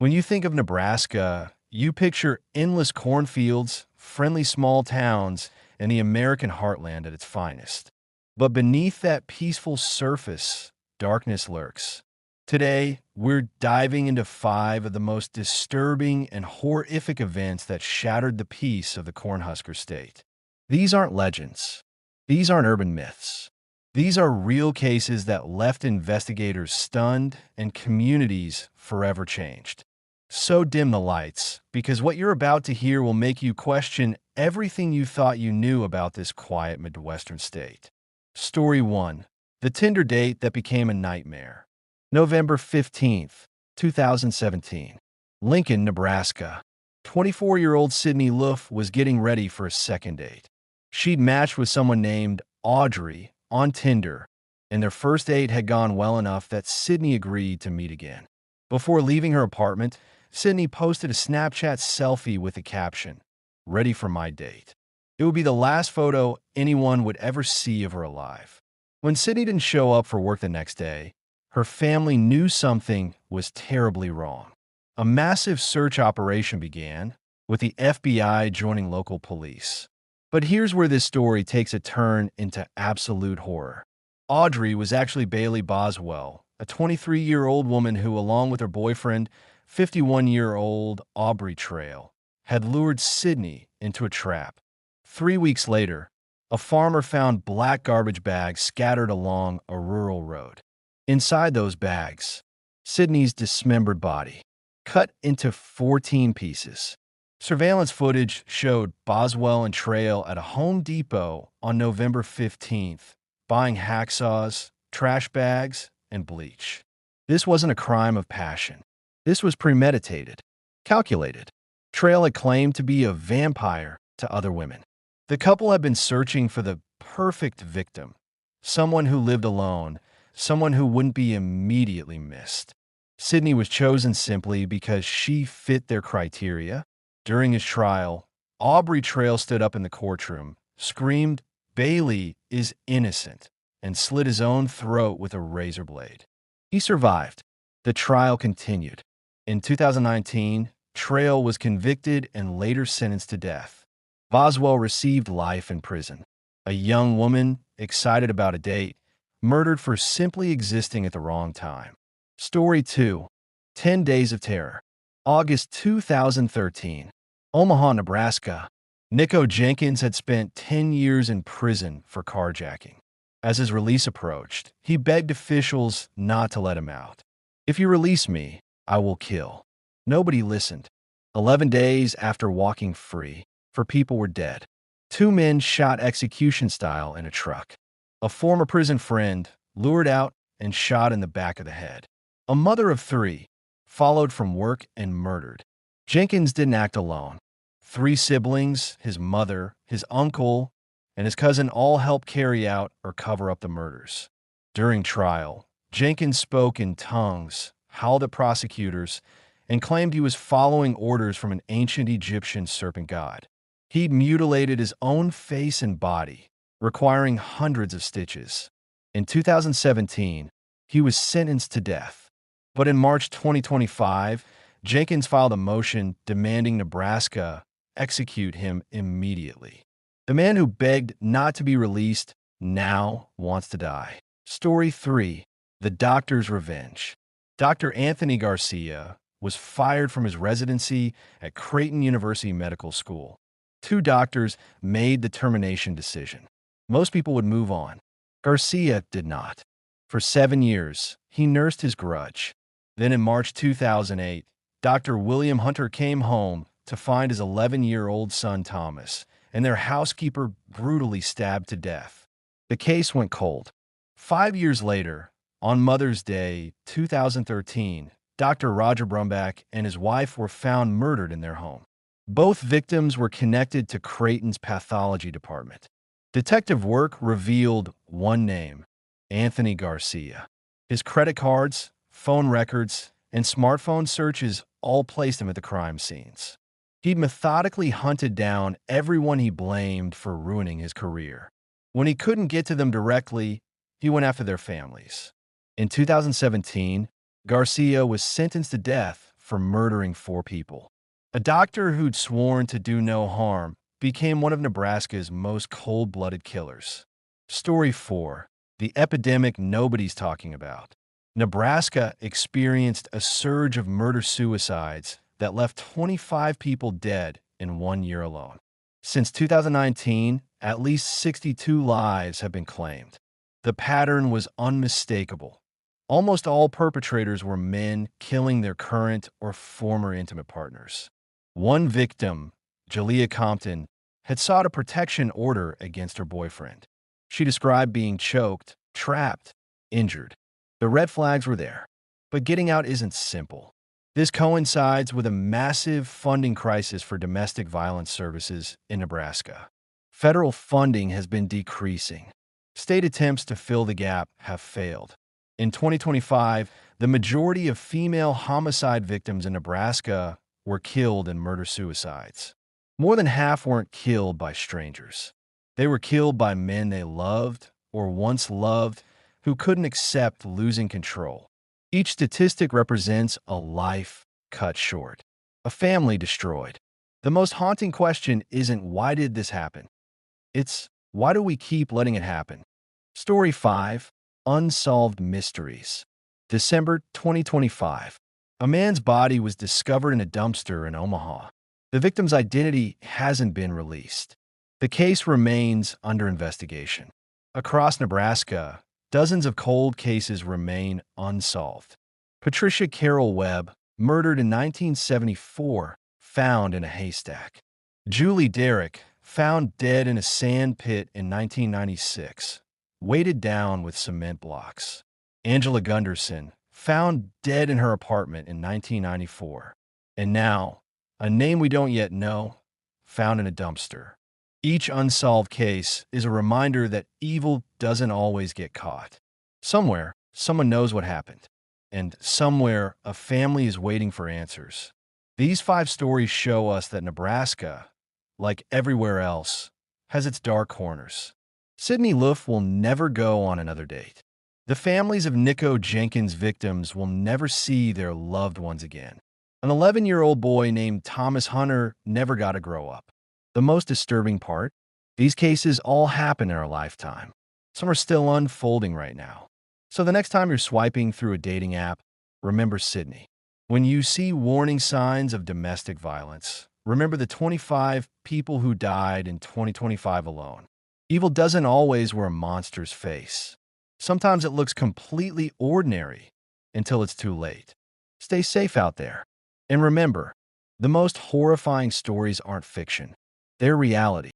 When you think of Nebraska, you picture endless cornfields, friendly small towns, and the American heartland at its finest. But beneath that peaceful surface, darkness lurks. Today, we're diving into five of the most disturbing and horrific events that shattered the peace of the Cornhusker State. These aren't legends. These aren't urban myths. These are real cases that left investigators stunned and communities forever changed. So dim the lights, because what you're about to hear will make you question everything you thought you knew about this quiet Midwestern state. Story 1. The Tinder date that became a nightmare. November 15th, 2017. Lincoln, Nebraska. 24-year-old Sydney Loofe was getting ready for a second date. She'd matched with someone named Audrey on Tinder, and their first date had gone well enough that Sydney agreed to meet again. Before leaving her apartment, Sydney posted a Snapchat selfie with the caption, "Ready for my date." It would be the last photo anyone would ever see of her alive. When Sydney didn't show up for work the next day, her family knew something was terribly wrong. A massive search operation began, with the FBI joining local police. But here's where this story takes a turn into absolute horror. Audrey was actually Bailey Boswell, a 23-year-old woman who, along with her boyfriend, 51-year-old Aubrey Trail, had lured Sydney into a trap. 3 weeks later, a farmer found black garbage bags scattered along a rural road. Inside those bags, Sydney's dismembered body, cut into 14 pieces. Surveillance footage showed Boswell and Trail at a Home Depot on November 15th, buying hacksaws, trash bags, and bleach. This wasn't a crime of passion. This was premeditated, calculated. Trail had claimed to be a vampire to other women. The couple had been searching for the perfect victim, someone who lived alone, someone who wouldn't be immediately missed. Sydney was chosen simply because she fit their criteria. During his trial, Aubrey Trail stood up in the courtroom, screamed, "Bailey is innocent," and slit his own throat with a razor blade. He survived. The trial continued. In 2019, Trail was convicted and later sentenced to death. Boswell received life in prison. A young woman, excited about a date, murdered for simply existing at the wrong time. Story 2. 10 Days of Terror. August 2013. Omaha, Nebraska. Nikko Jenkins had spent 10 years in prison for carjacking. As his release approached, he begged officials not to let him out. "If you release me, I will kill." Nobody listened. 11 days after walking free, 4 people were dead. 2 men shot execution style in a truck. A former prison friend lured out and shot in the back of the head. A mother of 3 followed from work and murdered. Jenkins didn't act alone. 3 siblings, his mother, his uncle, and his cousin all helped carry out or cover up the murders. During trial, Jenkins spoke in tongues, howled at prosecutors, and claimed he was following orders from an ancient Egyptian serpent god. He'd mutilated his own face and body, requiring hundreds of stitches. In 2017, he was sentenced to death. But in March 2025, Jenkins filed a motion demanding Nebraska execute him immediately. The man who begged not to be released now wants to die. Story 3. The Doctor's Revenge. Dr. Anthony Garcia was fired from his residency at Creighton University Medical School. 2 doctors made the termination decision. Most people would move on. Garcia did not. For 7 years, he nursed his grudge. Then in March 2008, Dr. William Hunter came home to find his 11-year-old son Thomas and their housekeeper brutally stabbed to death. The case went cold. 5 years later, on Mother's Day 2013, Dr. Roger Brumbach and his wife were found murdered in their home. Both victims were connected to Creighton's pathology department. Detective work revealed one name, Anthony Garcia. His credit cards, phone records, and smartphone searches all placed him at the crime scenes. He'd methodically hunted down everyone he blamed for ruining his career. When he couldn't get to them directly, he went after their families. In 2017, Garcia was sentenced to death for murdering 4 people. A doctor who'd sworn to do no harm became one of Nebraska's most cold-blooded killers. Story 4. The epidemic nobody's talking about. Nebraska experienced a surge of murder-suicides that left 25 people dead in 1 year alone. Since 2019, at least 62 lives have been claimed. The pattern was unmistakable. Almost all perpetrators were men killing their current or former intimate partners. One victim, Jalea Compton, had sought a protection order against her boyfriend. She described being choked, trapped, injured. The red flags were there, but getting out isn't simple. This coincides with a massive funding crisis for domestic violence services in Nebraska. Federal funding has been decreasing. State attempts to fill the gap have failed. In 2025, the majority of female homicide victims in Nebraska were killed in murder-suicides. More than half weren't killed by strangers. They were killed by men they loved or once loved who couldn't accept losing control. Each statistic represents a life cut short, a family destroyed. The most haunting question isn't why did this happen? It's why do we keep letting it happen? Story 5. Unsolved Mysteries. December 2025. A man's body was discovered in a dumpster in Omaha. The victim's identity hasn't been released. The case remains under investigation. Across Nebraska, dozens of cold cases remain unsolved. Patricia Carol Webb, murdered in 1974, found in a haystack. Julie Derrick, found dead in a sand pit in 1996, weighted down with cement blocks. Angela Gunderson, found dead in her apartment in 1994. And now, a name we don't yet know, found in a dumpster. Each unsolved case is a reminder that evil doesn't always get caught. Somewhere, someone knows what happened. And somewhere, a family is waiting for answers. These 5 stories show us that Nebraska, like everywhere else, has its dark corners. Sydney Loofe will never go on another date. The families of Nikko Jenkins victims will never see their loved ones again. An 11-year-old boy named Thomas Hunter never got to grow up. The most disturbing part? These cases all happen in our lifetime. Some are still unfolding right now. So the next time you're swiping through a dating app, remember Sydney. When you see warning signs of domestic violence, remember the 25 people who died in 2025 alone. Evil doesn't always wear a monster's face. Sometimes it looks completely ordinary until it's too late. Stay safe out there. And remember, the most horrifying stories aren't fiction. They're reality.